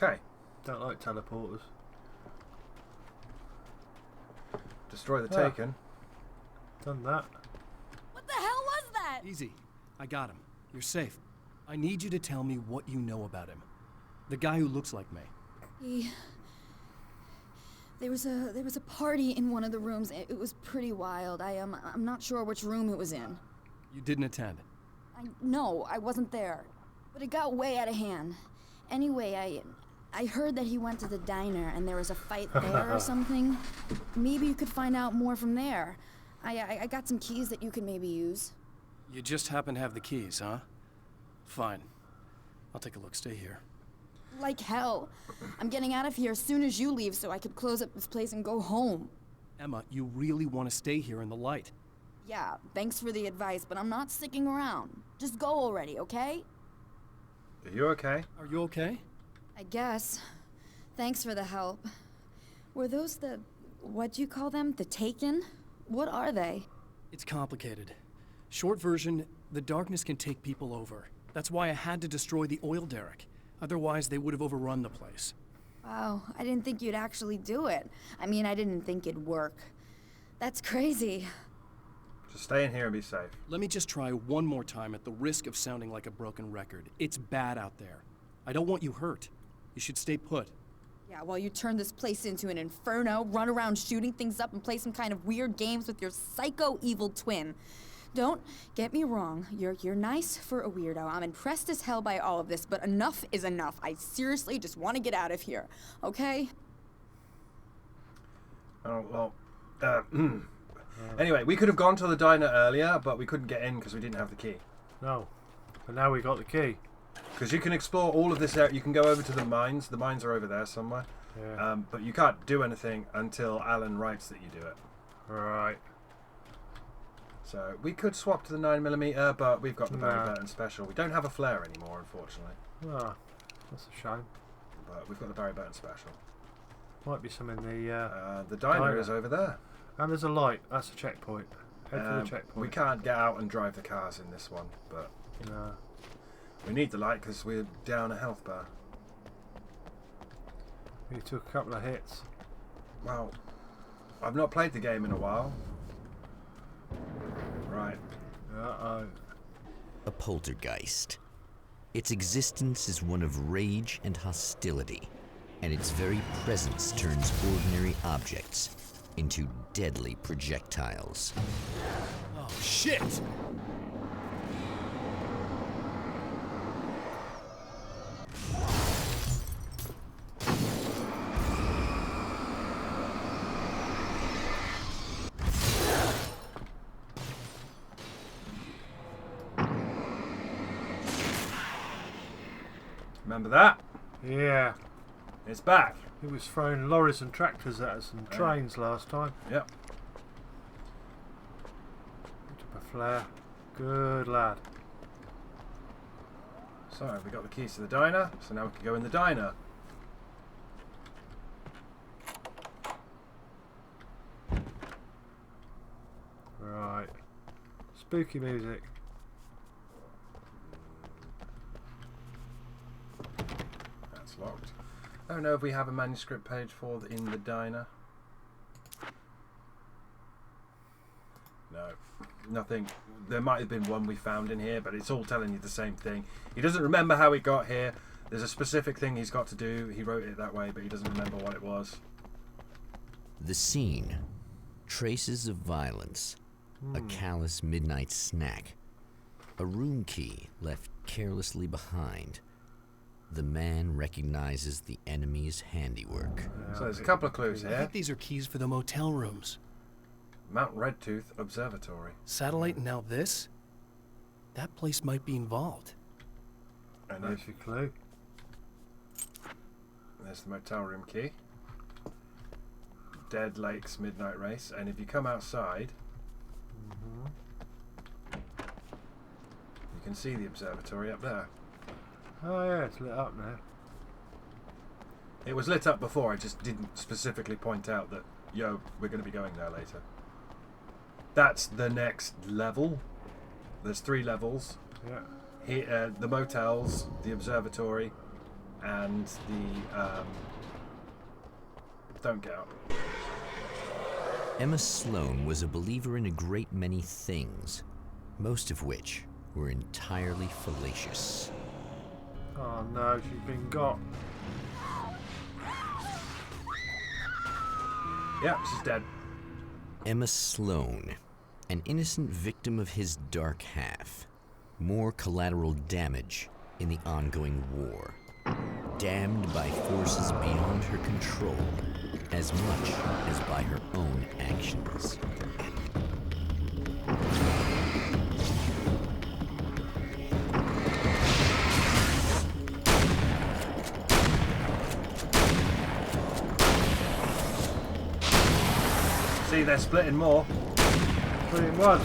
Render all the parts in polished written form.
Okay. Don't like teleporters. Destroy the Taken. Done that. What the hell was that? Easy. I got him. You're safe. I need you to tell me what you know about him. The guy who looks like me. There was a party in one of the rooms. It was pretty wild. I'm not sure which room it was in. You didn't attend. No, I wasn't there. But it got way out of hand. Anyway, I heard that he went to the diner and there was a fight there or something. Maybe you could find out more from there. I got some keys that you could maybe use. You just happen to have the keys, huh? Fine. I'll take a look. Stay here. Like hell. I'm getting out of here as soon as you leave so I could close up this place and go home. Emma, you really want to stay here in the light? Yeah, thanks for the advice, but I'm not sticking around. Just go already, okay? Are you okay? Are you okay? I guess. Thanks for the help. Were those what'd you call them? The Taken? What are they? It's complicated. Short version, the darkness can take people over. That's why I had to destroy the oil derrick. Otherwise, they would have overrun the place. Wow, I didn't think you'd actually do it. I mean, I didn't think it'd work. That's crazy. Just stay in here and be safe. Let me just try one more time at the risk of sounding like a broken record. It's bad out there. I don't want you hurt. You should stay put. Yeah, while you turn this place into an inferno, run around shooting things up and play some kind of weird games with your psycho evil twin. Don't get me wrong, you're nice for a weirdo. I'm impressed as hell by all of this, but enough is enough. I seriously just want to get out of here, okay? Oh, well, anyway, we could have gone to the diner earlier, but we couldn't get in because we didn't have the key. No. But now we got the key. Because you can explore all of this area. You can go over to the mines. The mines are over there somewhere. Yeah. But you can't do anything until Alan writes that you do it. Right. So we could swap to the 9mm, but we've got the Barry Burton special. We don't have a flare anymore, unfortunately. Ah, that's a shame. But we've got the Barry Burton special. Might be some in the diner is over there. And there's a light. That's a checkpoint. Head for the checkpoint. We can't get out and drive the cars in this one, but No. we need the light because we're down a health bar. You took a couple of hits. Well, I've not played the game in a while. Right. Uh-oh. A poltergeist. Its existence is one of rage and hostility, and its very presence turns ordinary objects into deadly projectiles. Oh, shit! Remember that? Yeah. It's back. He was throwing lorries and tractors at us and trains last time. Yep. Took a flare. Good lad. So we got the keys to the diner, so now we can go in the diner. Right. Spooky music. That's locked. I don't know if we have a manuscript page for in the diner. No, nothing. There might have been one we found in here, but it's all telling you the same thing. He doesn't remember how it got here. There's a specific thing he's got to do. He wrote it that way, but he doesn't remember what it was. The scene. Traces of violence. A callous midnight snack. A room key left carelessly behind. The man recognizes the enemy's handiwork. So there's a couple of clues I here. think these are keys for the motel rooms. Mount Redtooth Observatory. Satellite and now this? That place might be involved. And There's your clue. there's the motel room key. Dead Lakes Midnight Race. And if you come outside, you can see the observatory up there. Oh yeah, it's lit up now. It was lit up before, I just didn't specifically point out that, yo, we're going to be going there later. That's the next level. There's 3 levels. Yeah. Here, the motels, the observatory, and the don't get up. Emma Sloan was a believer in a great many things, most of which were entirely fallacious. Oh no, she's been got. Yeah, she's dead. Emma Sloan, an innocent victim of his dark half. More collateral damage in the ongoing war. Damned by forces beyond her control, as much as by her own actions. See, they're splitting more. Splitting what?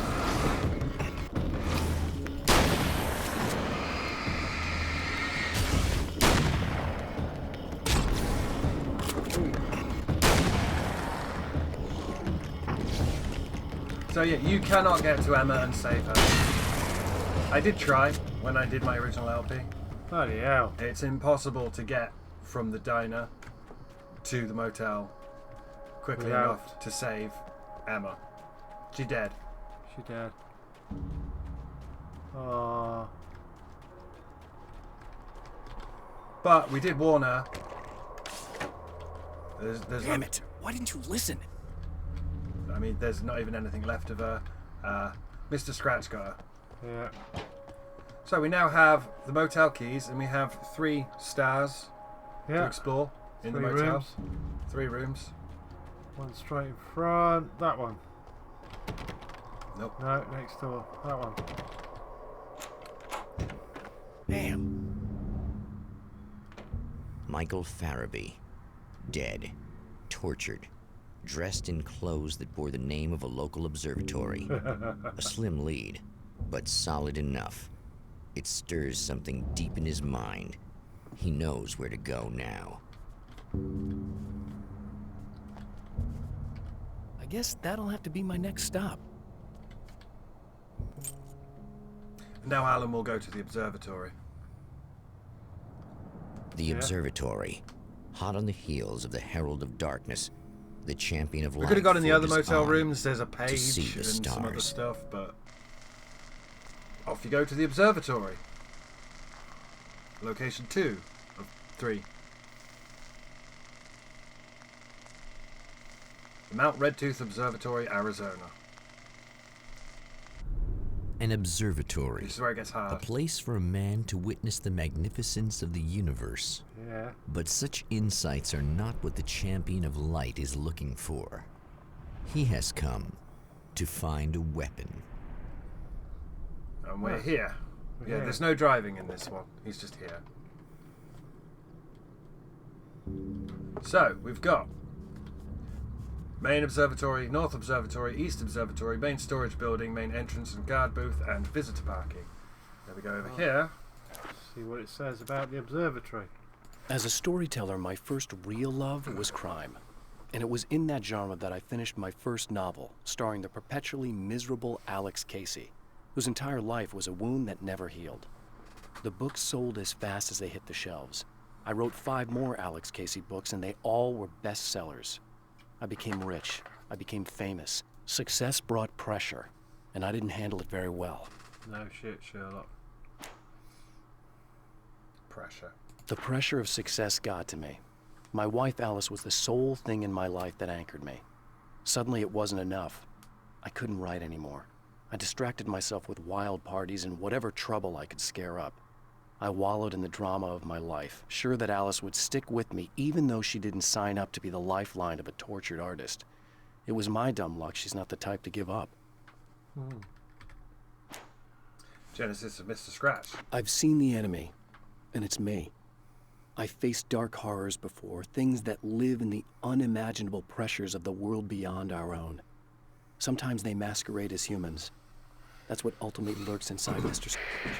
So yeah, you cannot get to Emma and save her. I did try when I did my original LP. Bloody hell. It's impossible to get from the diner to the motel quickly Without- enough to save Emma. She's dead. She dead. Oh. But we did warn her. There's Damn it! Why didn't you listen? I mean, there's not even anything left of her. Mr. Scratch got her. Yeah. So we now have the motel keys, and we have 3 stars to Yeah. explore in the 3 motel. rooms. 3 rooms. One straight in front. That one. Nope. No, next door. That one. Damn. Michael Farabee, dead, tortured, dressed in clothes that bore the name of a local observatory. A slim lead, but solid enough. It stirs something deep in his mind. He knows where to go now. I guess that'll have to be my next stop. Now Alan will go to the observatory. The observatory, hot on the heels of the Herald of Darkness, the champion of light. We could have gone in the other forges motel on rooms. There's a to page see the and some other stars. stuff, but off you go to the observatory. Location 2 of 3. The Mount Redtooth Observatory, Arizona. An observatory, This is where it gets a hard. place for a man to witness the magnificence of the universe. Yeah. But such insights are not what the champion of light is looking for. He has come to find a weapon. And we're here. Yeah, Yeah. there's no driving in this one. He's just here. So, we've got main observatory, north observatory, east observatory, main storage building, main entrance and guard booth, and visitor parking. There we go over here. See what it says about the observatory. As a storyteller, my first real love was crime. And it was in that genre that I finished my first novel, starring the perpetually miserable Alex Casey, whose entire life was a wound that never healed. The books sold as fast as they hit the shelves. I wrote 5 more Alex Casey books, and they all were bestsellers. I became rich. I became famous. Success brought pressure, and I didn't handle it very well. No shit, Sherlock. Pressure. The pressure of success got to me. My wife Alice was the sole thing in my life that anchored me. Suddenly it wasn't enough. I couldn't write anymore. I distracted myself with wild parties and whatever trouble I could scare up. I wallowed in the drama of my life, sure that Alice would stick with me even though she didn't sign up to be the lifeline of a tortured artist. It was my dumb luck she's not the type to give up. Genesis of Mr. Scratch. I've seen the enemy, and it's me. I've faced dark horrors before, things that live in the unimaginable pressures of the world beyond our own. Sometimes they masquerade as humans. That's what ultimately lurks inside Mr. Scratch.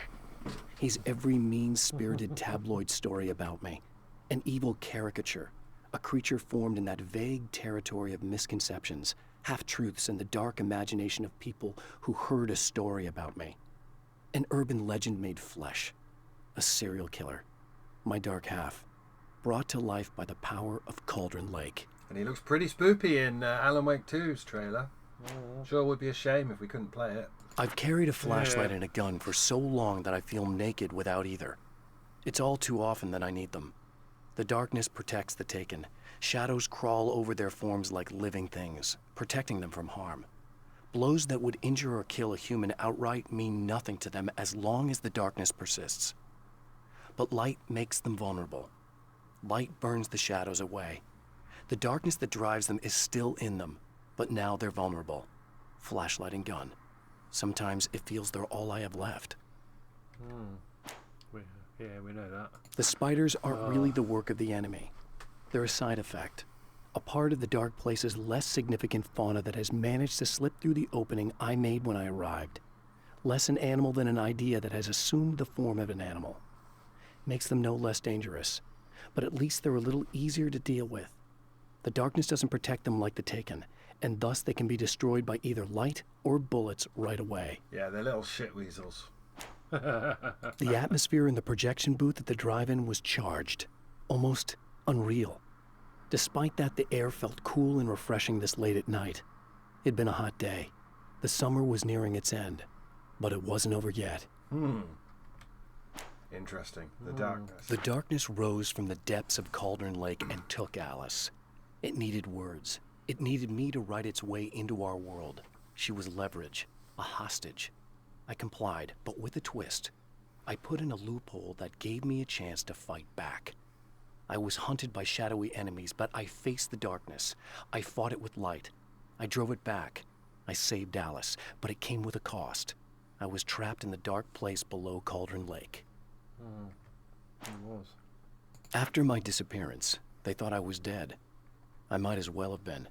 He's every mean-spirited tabloid story about me, an evil caricature, a creature formed in that vague territory of misconceptions, half-truths, and the dark imagination of people who heard a story about me. An urban legend made flesh, a serial killer, my dark half. brought to life by the power of Cauldron Lake. And he looks pretty spoopy in Alan Wake 2's trailer. Sure would be a shame if we couldn't play it. I've carried a flashlight and a gun for so long that I feel naked without either. It's all too often that I need them. The darkness protects the taken. Shadows crawl over their forms like living things, protecting them from harm. Blows that would injure or kill a human outright mean nothing to them as long as the darkness persists. But light makes them vulnerable. Light burns the shadows away. The darkness that drives them is still in them, but now they're vulnerable. Flashlight and gun. Sometimes it feels they're all I have left. We know that. The spiders aren't really the work of the enemy. They're a side effect. A part of the dark place's less significant fauna that has managed to slip through the opening I made when I arrived. Less an animal than an idea that has assumed the form of an animal. Makes them no less dangerous, but at least they're a little easier to deal with. The darkness doesn't protect them like the Taken, and thus they can be destroyed by either light or bullets right away. Yeah, they're little shit weasels. The atmosphere in the projection booth at the drive-in was charged, almost unreal. Despite that, the air felt cool and refreshing this late at night. It'd been a hot day. The summer was nearing its end, but it wasn't over yet. Interesting. The darkness. The darkness rose from the depths of Cauldron Lake and took Alice. It needed words. It needed me to write its way into our world. She was leverage, a hostage. I complied, but with a twist. I put in a loophole that gave me a chance to fight back. I was hunted by shadowy enemies, but I faced the darkness. I fought it with light. I drove it back. I saved Alice, but it came with a cost. I was trapped in the dark place below Cauldron Lake. It was. After my disappearance, they thought I was dead. I might as well have been.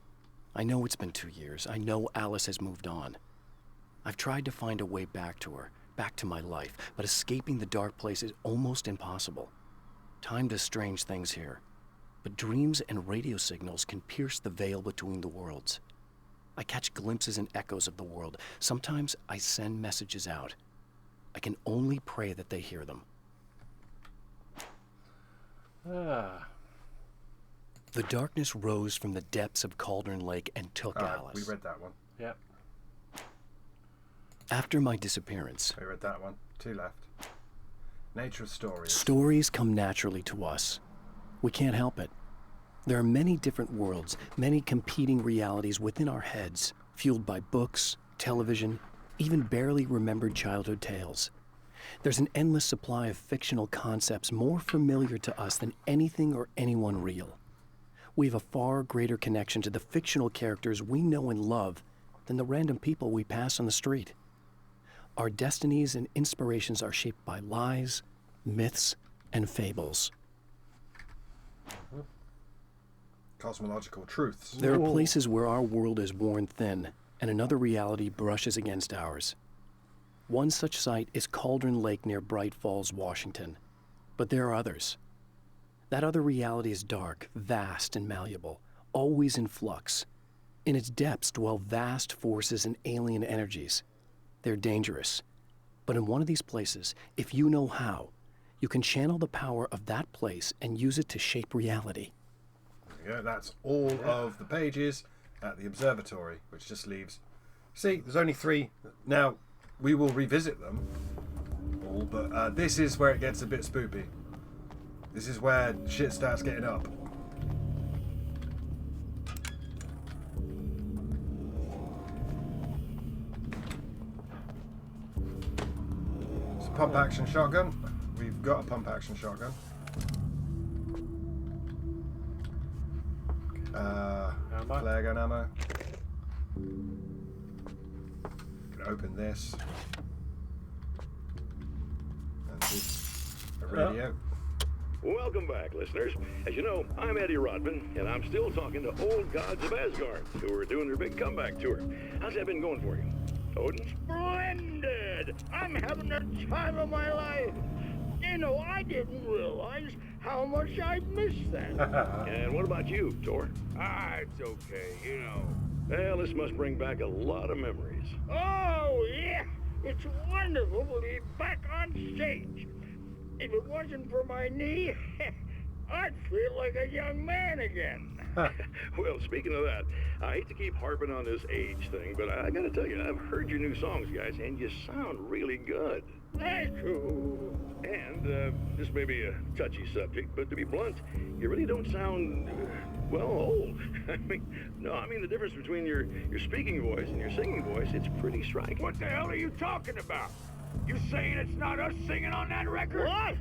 I know it's been 2 years. I know Alice has moved on. I've tried to find a way back to her, back to my life, but escaping the dark place is almost impossible. Time does strange things here, but dreams and radio signals can pierce the veil between the worlds. I catch glimpses and echoes of the world. Sometimes I send messages out. I can only pray that they hear them. The darkness rose from the depths of Cauldron Lake and took Alice. We read that one. Yep. After my disappearance, We read that one. 2 left. Nature of stories. stories come naturally to us. We can't help it. There are many different worlds, many competing realities within our heads, fueled by books, television, even barely remembered childhood tales. There's an endless supply of fictional concepts more familiar to us than anything or anyone real. We have a far greater connection to the fictional characters we know and love than the random people we pass on the street. Our destinies and inspirations are shaped by lies, myths, and fables. Cosmological truths. There are places where our world is worn thin, and another reality brushes against ours. One such site is Cauldron Lake near Bright Falls, Washington. But there are others. That other reality is dark, vast, and malleable, always in flux. In its depths dwell vast forces and alien energies. They're dangerous. But in one of these places, if you know how, you can channel the power of that place and use it to shape reality. Yeah, that's all of the pages at the observatory, which just leaves... See, there's only 3. Now, we will revisit them all, but this is where it gets a bit spoopy. This is where shit starts getting up. It's a pump action shotgun. We've got a pump action shotgun. Flare gun ammo. Can open this. And this, a radio. Welcome back, listeners. As you know, I'm Eddie Rodman, and I'm still talking to old gods of Asgard, who are doing their big comeback tour. How's that been going for you? Odin? Splendid! I'm having the time of my life. You know, I didn't realize how much I'd missed that. And what about you, Thor? It's okay, you know. Well, this must bring back a lot of memories. Oh, yeah. It's wonderful to be back on stage. If it wasn't for my knee, I'd feel like a young man again. Well, speaking of that, I hate to keep harping on this age thing, but I gotta tell you, I've heard your new songs, guys, and you sound really good. Thank you. And this may be a touchy subject, but to be blunt, you really don't sound, well, old. I mean the difference between your speaking voice and your singing voice, it's pretty striking. What the hell are you talking about? You saying it's not us singing on that record? What?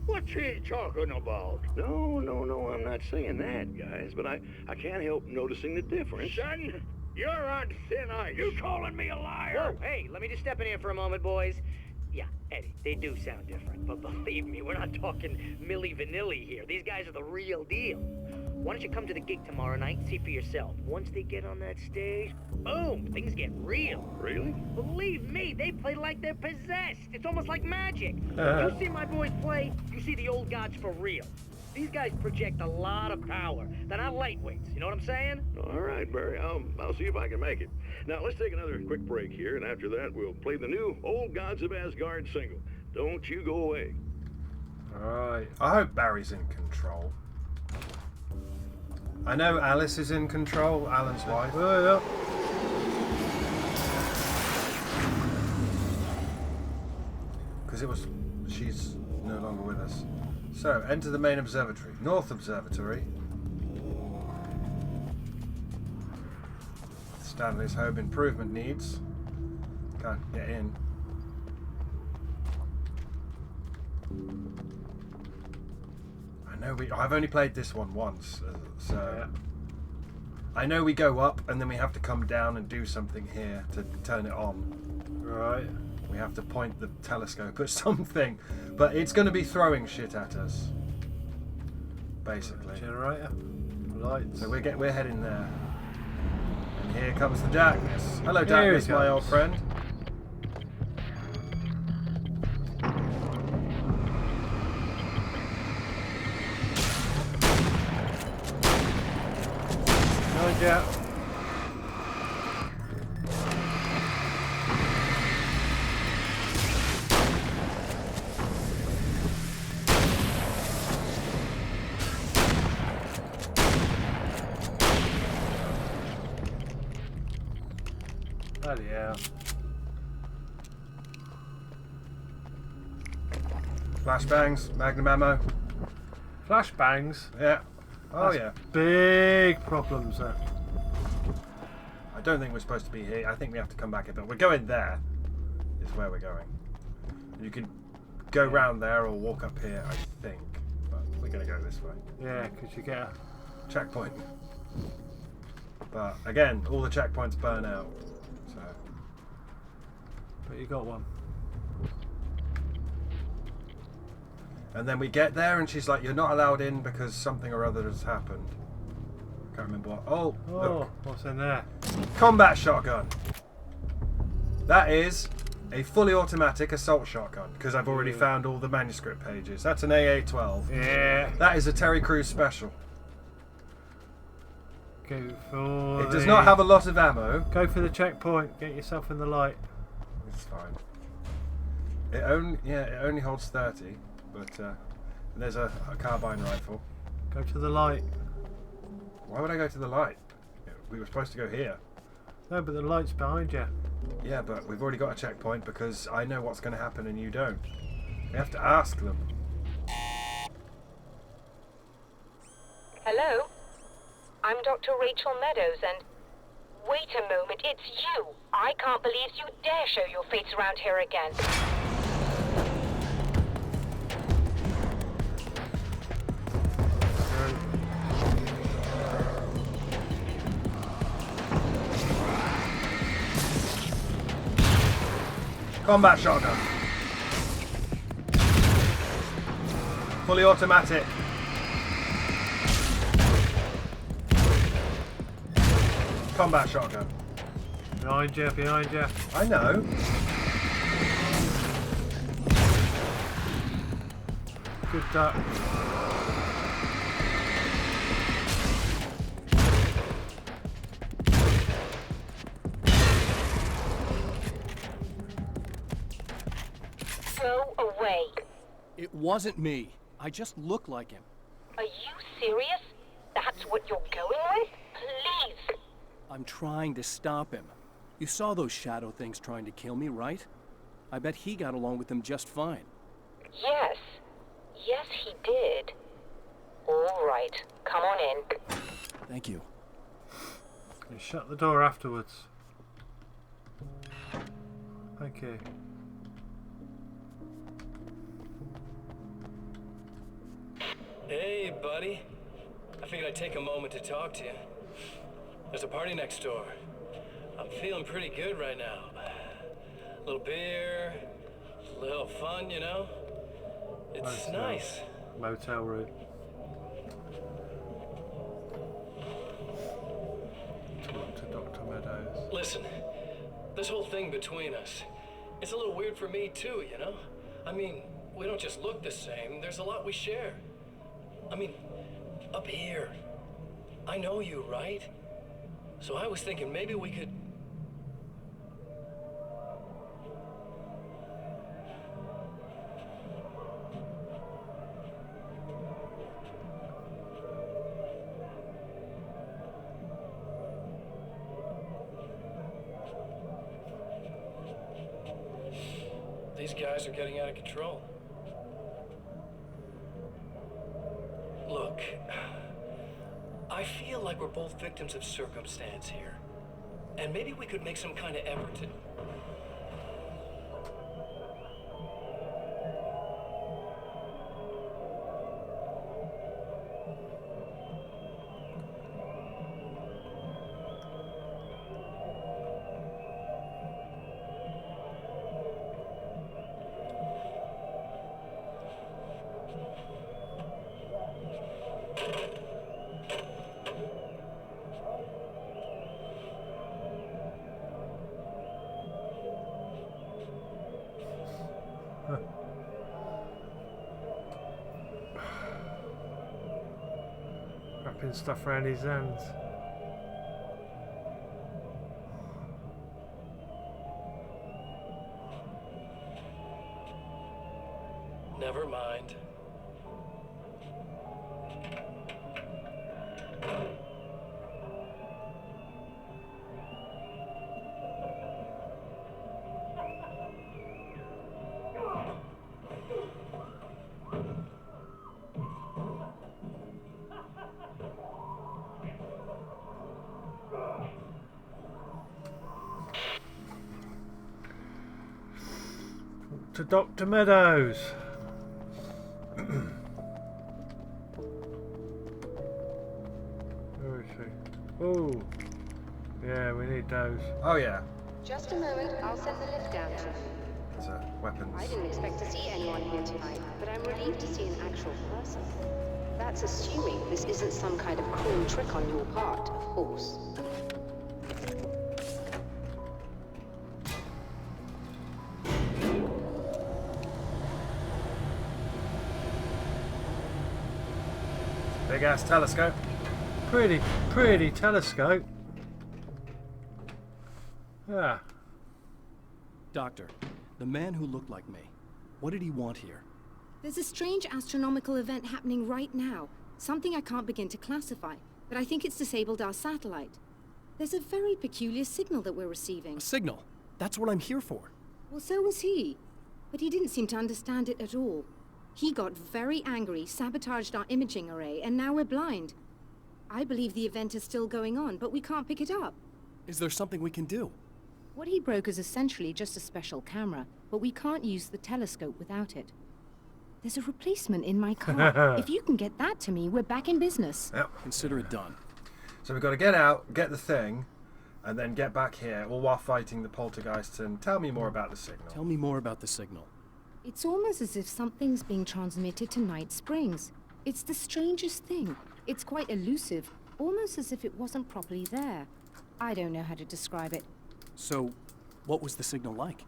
What's he talking about? No, I'm not saying that, guys, but I can't help noticing the difference. Son, you're on thin ice. You calling me a liar? Whoa, hey, let me just step in here for a moment, boys. Yeah, Eddie, they do sound different, but believe me, we're not talking Milli Vanilli here. These guys are the real deal. Why don't you come to the gig tomorrow night and see for yourself? Once they get on that stage, boom, things get real. Really? Believe me, they play like they're possessed. It's almost like magic. You see my boys play, you see the old gods for real. These guys project a lot of power. They're not lightweights, you know what I'm saying? All right, Barry, I'll see if I can make it. Now, let's take another quick break here, and after that, we'll play the new Old Gods of Asgard single. Don't you go away. Alright. I hope Barry's in control. I know Alice is in control, Alan's wife. Oh, Because she's no longer with us. So, enter the main observatory. North Observatory. Stanley's home improvement needs. Can't get in. I've only played this one once, so yeah. I know we go up and then we have to come down and do something here to turn it on. Right. We have to point the telescope at something, but it's going to be throwing shit at us, basically. Generator. Lights. So we're heading there, and here comes the darkness. Hello, Here darkness, he my comes. old friend. Yeah. Bloody hell. Flashbangs, magnum ammo. Flashbangs. Yeah. Oh That's yeah. Big problems there. I don't think we're supposed to be here. I think we have to come back a bit. We're going there. Is where we're going. You could go round there or walk up here, I think. But we're going to go this way. Yeah, because you get a... Checkpoint. But again, all the checkpoints burn out. So. But you got one. And then we get there and she's like, you're not allowed in because something or other has happened. Can't remember what. Oh, Oh, look. what's in there? Combat shotgun. That is a fully automatic assault shotgun because I've already found all the manuscript pages. That's an AA-12. Yeah. That is a Terry Crews special. Go for It does not have a lot of ammo. Go for the checkpoint. Get yourself in the light. It's fine. It only holds 30, but there's a carbine rifle. Go to the light. Why would I go to the light? We were supposed to go here. No, but the light's behind you. Yeah, but we've already got a checkpoint because I know what's going to happen and you don't. We have to ask them. Hello? I'm Dr. Rachel Meadows and... Wait a moment, it's you! I can't believe you dare show your face around here again. Combat shotgun. Fully automatic. Combat shotgun. Behind you, behind you. I know. Good duck. Go away. It wasn't me. I just look like him. Are you serious? That's what you're going with? Please! I'm trying to stop him. You saw those shadow things trying to kill me, right? I bet he got along with them just fine. Yes. Yes, he did. All right. Come on in. Thank you. You shut the door afterwards. Thank you. Hey, buddy. I figured I'd take a moment to talk to you. There's a party next door. I'm feeling pretty good right now. A little beer, a little fun, you know? It's nice. Motel room. Talk to Dr. Meadows. Listen, this whole thing between us, it's a little weird for me too, you know? I mean, we don't just look the same, there's a lot we share. I mean, up here. I know you, right? So I was thinking maybe we could... These guys are getting out of control. Look, I feel like we're both victims of circumstance here. And maybe we could make some kind of effort to... Wrapping stuff around his hands. Never mind. To Dr. Meadows. Where is she? Oh, yeah, we need those. Oh yeah, Just a moment, I'll send the lift down to you. there's weapons. I didn't expect to see anyone here tonight, but I'm relieved to see an actual person. That's assuming this isn't some kind of cruel trick on your part, of course. Big ass telescope. Pretty telescope. Yeah. Doctor, the man who looked like me, what did he want here? There's a strange astronomical event happening right now. Something I can't begin to classify, but I think it's disabled our satellite. There's a very peculiar signal that we're receiving. A signal? That's what I'm here for. Well, so was he. But he didn't seem to understand it at all. He got very angry, sabotaged our imaging array, and now we're blind. I believe the event is still going on, but we can't pick it up. Is there something we can do? What he broke is essentially just a special camera, but we can't use the telescope without it. There's a replacement in my car. If you can get that to me, we're back in business. Yep. Consider it done. So we've got to get out, get the thing, and then get back here, all while fighting the poltergeists. And tell me more about the signal. Tell me more about the signal. It's almost as if something's being transmitted to Night Springs. It's the strangest thing. It's quite elusive, almost as if it wasn't properly there. I don't know how to describe it. So, what was the signal like?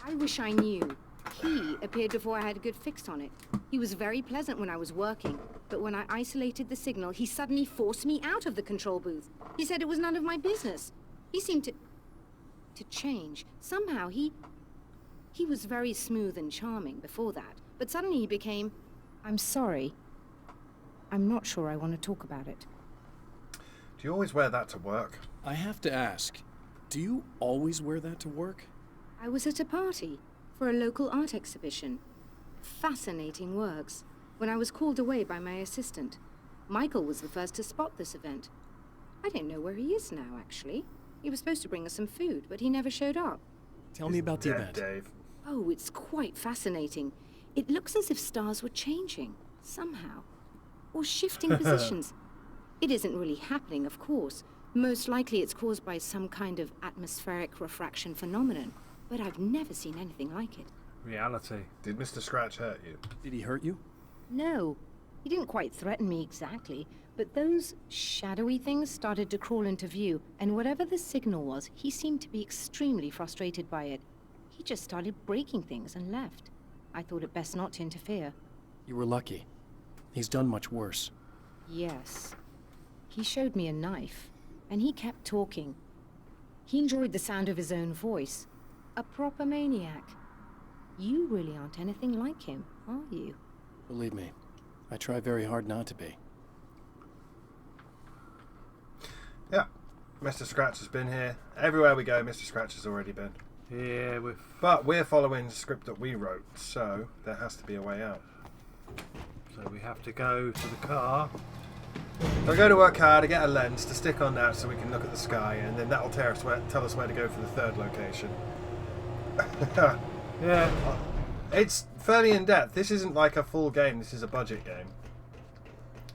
I wish I knew. He appeared before I had a good fix on it. He was very pleasant when I was working, but when I isolated the signal, he suddenly forced me out of the control booth. He said it was none of my business. He seemed to change. Somehow he was very smooth and charming before that, but suddenly he became, I'm sorry. I'm not sure I want to talk about it. Do you always wear that to work? I have to ask, do you always wear that to work? I was at a party for a local art exhibition. Fascinating works. When I was called away by my assistant, Michael was the first to spot this event. I don't know where he is now, actually. He was supposed to bring us some food, but he never showed up. Tell me about the event. Dave. Oh, it's quite fascinating. It looks as if stars were changing, somehow. Or shifting positions. It isn't really happening, of course. Most likely it's caused by some kind of atmospheric refraction phenomenon. But I've never seen anything like it. Reality. Did Mr. Scratch hurt you? Did he hurt you? No. He didn't quite threaten me exactly, but those shadowy things started to crawl into view, and whatever the signal was, he seemed to be extremely frustrated by it. He just started breaking things and left. I thought it best not to interfere. You were lucky. He's done much worse. Yes. He showed me a knife, and he kept talking. He enjoyed the sound of his own voice. A proper maniac. You really aren't anything like him, are you? Believe me, I try very hard not to be. Yeah. Mr. Scratch has been here. Everywhere we go, Mr. Scratch has already been. Yeah, But we're following the script that we wrote, so there has to be a way out. so we have to go to the car. So I go to our car to get a lens to stick on that so we can look at the sky, and then that'll tell us where to go for the third location. Yeah. It's fairly in-depth. This isn't like a full game, this is a budget game.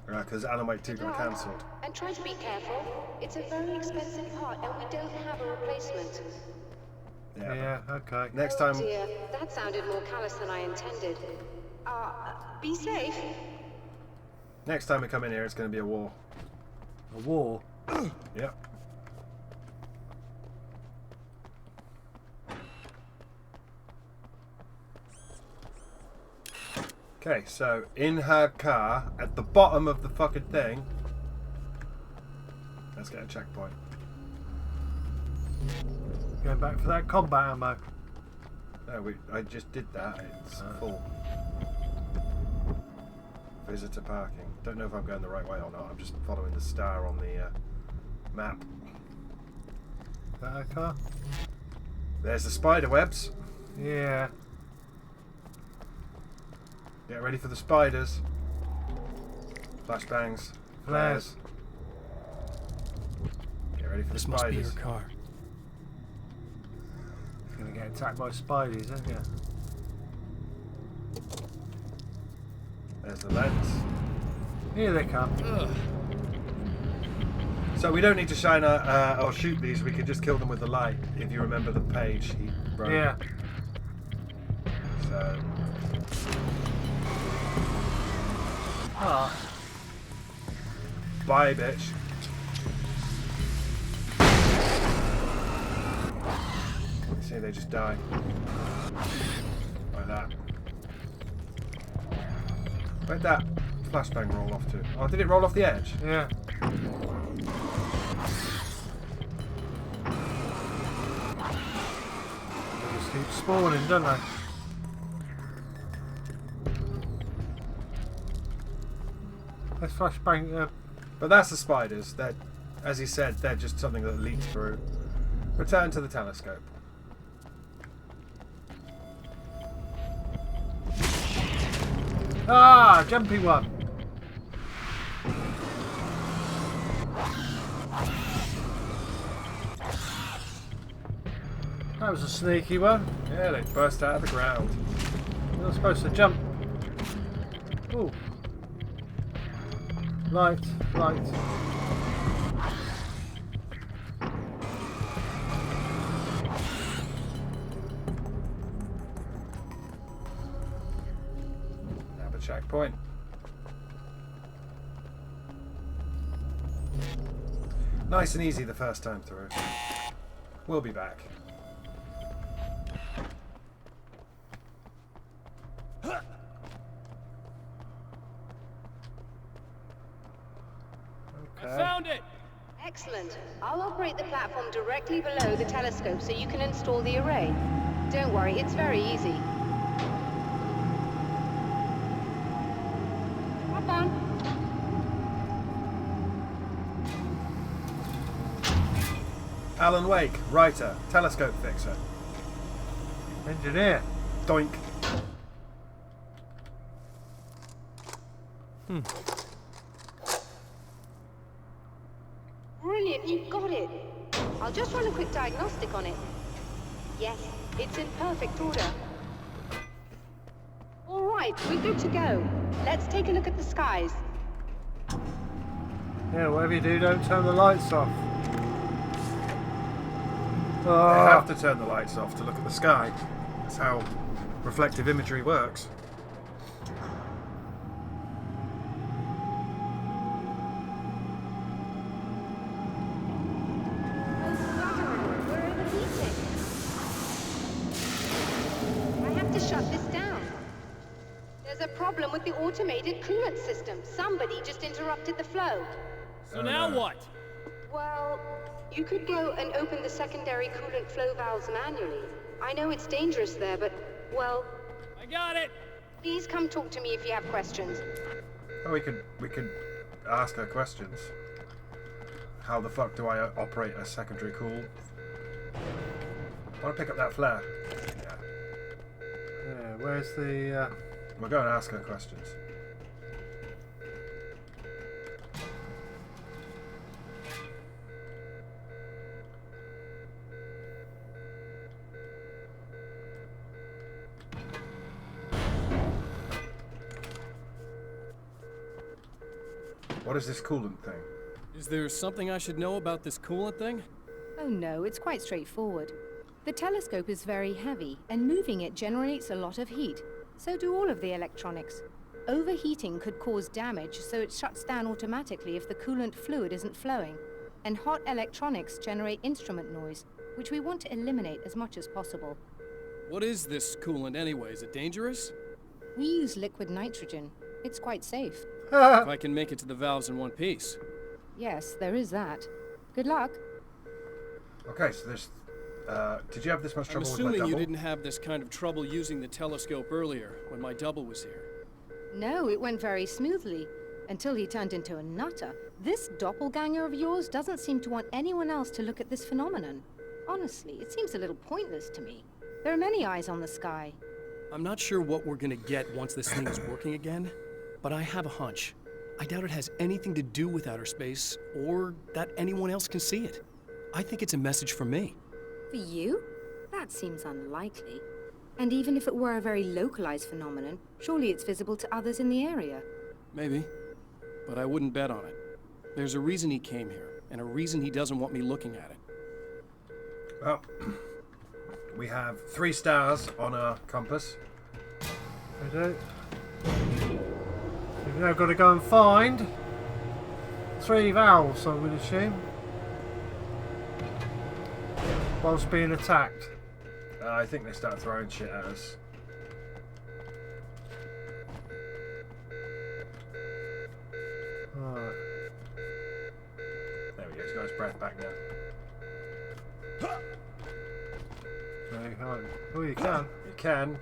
Because Alan Wake 2 got cancelled. And try to be careful. It's a very expensive part, and we don't have a replacement. Yeah, okay. Next time... Oh dear, that sounded more callous than I intended. Be safe. Next time we come in here, it's going to be a war. A war? Yep. Okay, so in her car, at the bottom of the fucking thing, let's get a checkpoint. Going back for that combat ammo. No, I just did that. It's full. Visitor parking. Don't know if I'm going the right way or not. I'm just following the star on the map. Is that our car? There's the spider webs. Yeah. Get ready for the spiders. Flashbangs. Flares. Get ready for This the must be spiders. your car. It's going to get attacked by spiders, isn't it? There's the lens. Here they come. Ugh. So we don't need to shine or shoot these. We can just kill them with the light. If you remember the page he wrote. Yeah. So. Ah. Bye, bitch. See, they just die. Like that. Where'd that flashbang roll off to? Oh, did it roll off the edge? Yeah. They just keep spawning, don't they? Let's flashbang. But that's the spiders. They're, as he said, they're just something that leaks through. Return to the telescope. Ah, jumpy one. That was a sneaky one. Yeah, they burst out of the ground. You're not supposed to jump. Ooh. Light, light. Have a checkpoint. Nice and easy the first time through. We'll be back. I found it! Excellent. I'll operate the platform directly below the telescope so you can install the array. Don't worry, it's very easy. Hop on. Alan Wake, writer, telescope fixer. Engineer. Doink. Brilliant, you got it. I'll just run a quick diagnostic on it. Yes, it's in perfect order. All right, we're good to go. Let's take a look at the skies. Yeah, whatever you do, don't turn the lights off. They have to turn the lights off to look at the sky. That's how reflective imagery works. We're overheating. I have to shut this down. There's a problem with the automated coolant system. Somebody just interrupted the flow. So now what? Well, you could go and open the secondary coolant flow valves manually. I know it's dangerous there, but, well... I got it! Please come talk to me if you have questions. Oh, we could ask her questions. How the fuck do I operate a secondary cool? I want to pick up that flare. Yeah. Yeah, where's the... We'll go and ask her questions. What is this coolant thing? Is there something I should know about this coolant thing? Oh no, it's quite straightforward. The telescope is very heavy, and moving it generates a lot of heat. So do all of the electronics. Overheating could cause damage, so it shuts down automatically if the coolant fluid isn't flowing. And hot electronics generate instrument noise, which we want to eliminate as much as possible. What is this coolant anyway? Is it dangerous? We use liquid nitrogen. It's quite safe. If I can make it to the valves in one piece. Yes, there is that. Good luck. Okay, so there's... did you have this much I'm trouble with my assuming double? you didn't have this kind of trouble using the telescope earlier, when my double was here. No, it went very smoothly. Until he turned into a nutter. This doppelganger of yours doesn't seem to want anyone else to look at this phenomenon. Honestly, it seems a little pointless to me. There are many eyes on the sky. I'm not sure what we're gonna get once this thing is working again, but I have a hunch. I doubt it has anything to do with outer space, or that anyone else can see it. I think it's a message for me. For you? That seems unlikely. And even if it were a very localized phenomenon, surely it's visible to others in the area. Maybe, but I wouldn't bet on it. There's a reason he came here, and a reason he doesn't want me looking at it. Well, we have 3 stars on our compass. We do. We've now got to go and find 3 valves, I would assume. Whilst being attacked. I think they start throwing shit at us. Alright. There we go, he's got his breath back now. So you can't. Oh, you can. You can.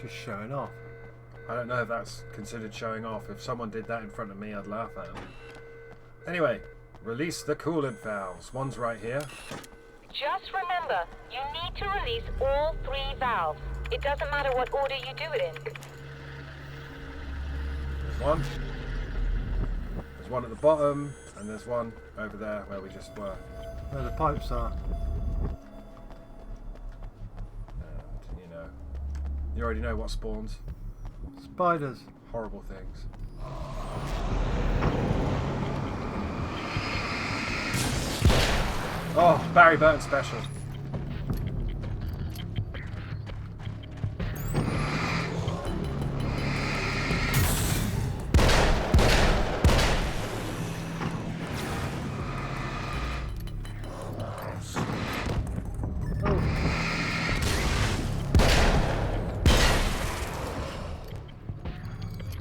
Just showing off. I don't know if that's considered showing off. If someone did that in front of me, I'd laugh at them. Anyway, release the coolant valves. One's right here. Just remember, you need to release all 3 valves. It doesn't matter what order you do it in. There's one. There's one at the bottom, and there's one over there where we just were. Where the pipes are. And, you know, you already know what spawns. Spiders. Horrible things. Oh, Barry Burton special.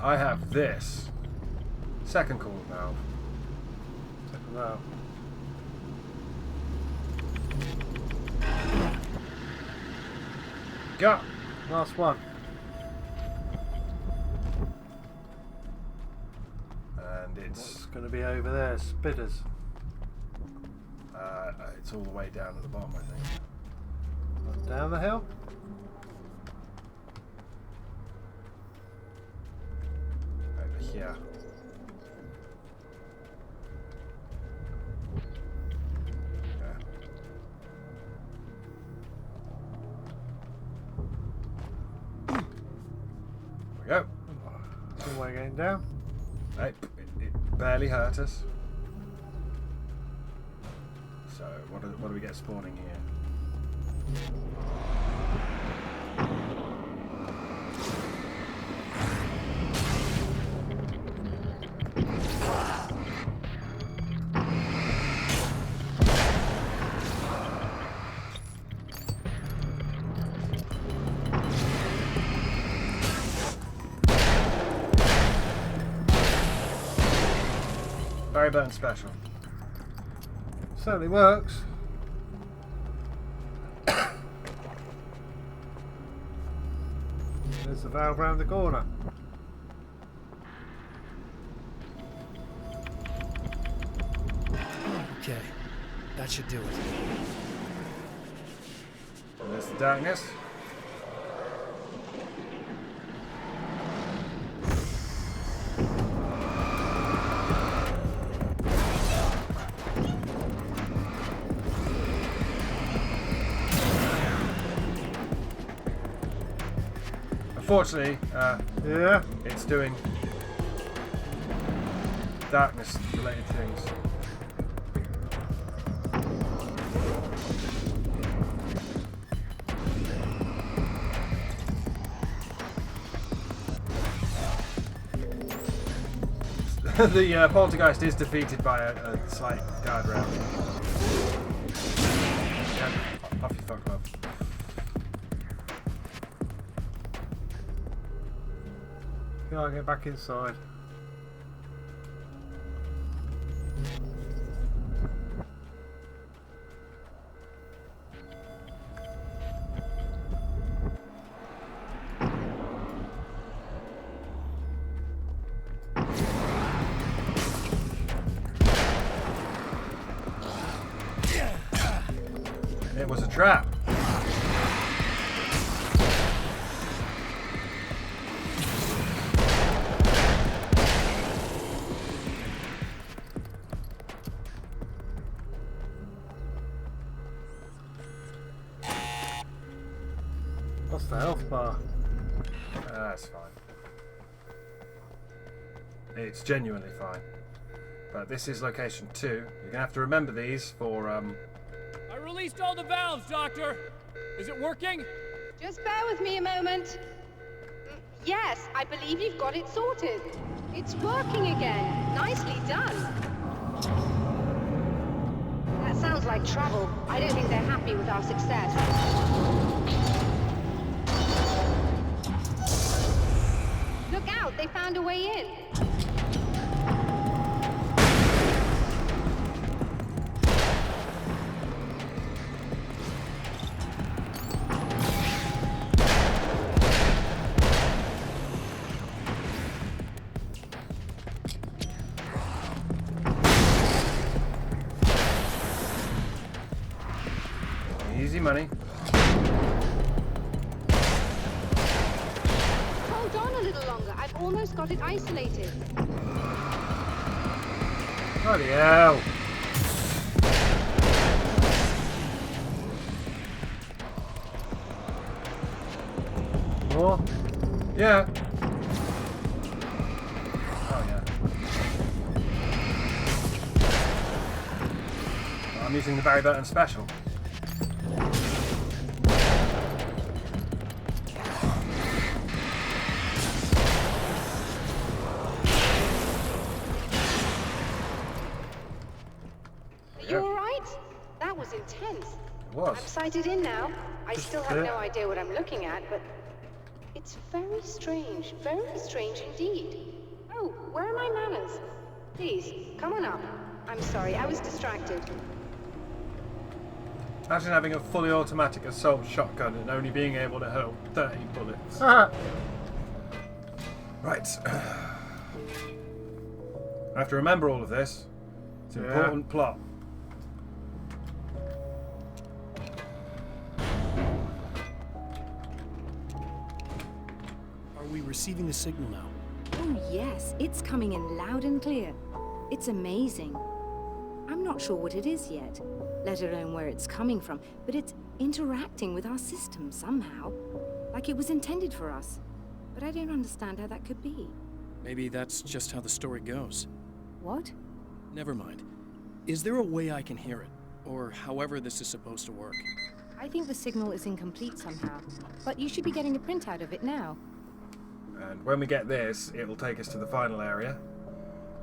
I have this. Second coolant valve. Second valve. Go! Last one. And It's it's... going to be over there. Spitters. It's all the way down at the bottom, I think. Down the hill? Over here. There we go. Good way getting down. Hey, it barely hurt us. So, what do we get spawning here? Very burn special. Certainly works. There's the valve round the corner. Okay, that should do it. And there's the darkness. Unfortunately, yeah, it's doing darkness-related things. The poltergeist is defeated by a slight guardrail. Yeah, off you fuck love. I'll get back inside. It was a trap. What's the health bar? That's fine. It's genuinely fine. But this is location 2. You're gonna have to remember these for I released all the valves, Doctor. Is it working? Just bear with me a moment. Yes, I believe you've got it sorted. It's working again. Nicely done. That sounds like trouble. I don't think they're happy with our success. Look out, they found a way in. easy money. Hold on a little longer. I've almost got it isolated. Bloody hell. More? Yeah. Oh, yeah. I'm using the Barry Burton special. Are you alright? That was intense. It was. I'm sighted in now. I still have no idea what I'm looking at, but it's very strange indeed. Oh, where are my manners? Please, come on up. I'm sorry, I was distracted. Imagine having a fully automatic assault shotgun and only being able to hurl 30 bullets. Right. I have to remember all of this. It's an important plot. we receiving the signal now? Oh yes, it's coming in loud and clear. It's amazing. I'm not sure what it is yet, let alone where it's coming from, but it's interacting with our system somehow, like it was intended for us. But I don't understand how that could be. Maybe that's just how the story goes. What? Never mind. Is there a way I can hear it? Or however this is supposed to work? I think the signal is incomplete somehow, but you should be getting a printout of it now. And when we get this, it will take us to the final area,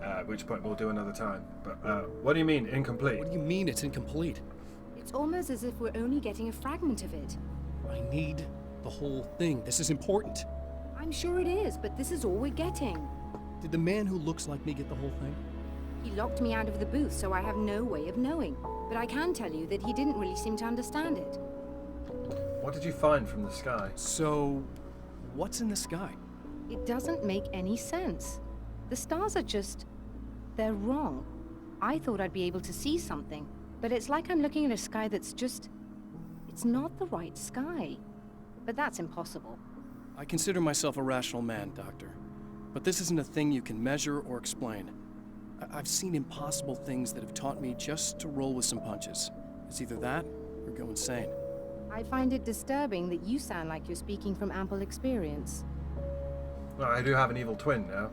at which point we'll do another time. But what do you mean, incomplete? What do you mean it's incomplete? It's almost as if we're only getting a fragment of it. I need the whole thing. This is important. I'm sure it is, but this is all we're getting. Did the man who looks like me get the whole thing? He locked me out of the booth, so I have no way of knowing. But I can tell you that he didn't really seem to understand it. What did you find from the sky? So, what's in the sky? It doesn't make any sense. The stars are just... they're wrong. I thought I'd be able to see something, but it's like I'm looking at a sky that's just... it's not the right sky. But that's impossible. I consider myself a rational man, Doctor. But this isn't a thing you can measure or explain. I've seen impossible things that have taught me just to roll with some punches. It's either that, or go insane. I find it disturbing that you sound like you're speaking from ample experience. Well, I do have an evil twin now.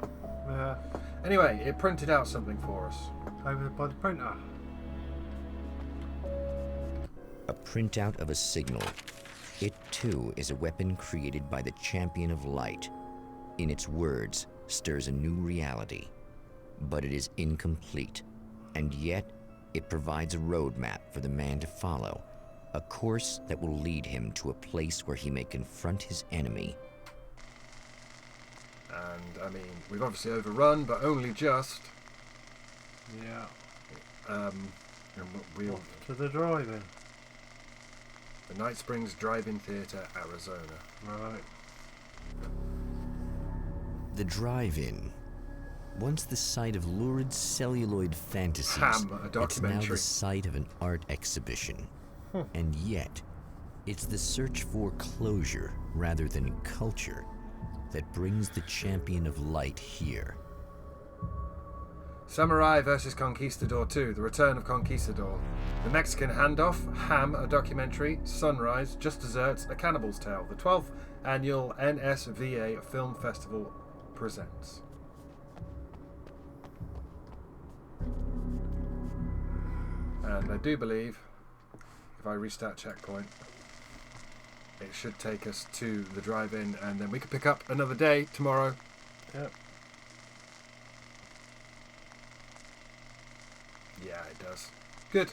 Yeah. Anyway, it printed out something for us. Over by the printer. A printout of a signal. It too is a weapon created by the Champion of Light. In its words, stirs a new reality. But it is incomplete, and yet it provides a roadmap for the man to follow, a course that will lead him to a place where he may confront his enemy. And, I mean, we've obviously overrun, but only just. Yeah. And we'll... To the drive-in. The Night Springs Drive-In Theatre, Arizona. Right. The drive-in. Once the site of lurid celluloid fantasies, Ham, a it's now documentary. the site of an art exhibition. And yet, it's the search for closure rather than culture that brings the Champion of Light here. Samurai vs. Conquistador 2, The Return of Conquistador. The Mexican Handoff, Ham, a documentary, Sunrise, Just Desserts, A Cannibal's Tale. The 12th Annual NSVA Film Festival presents. And I do believe, if I restart checkpoint, it should take us to the drive-in, and then we can pick up another day tomorrow. Yep. Yeah, it does. Good.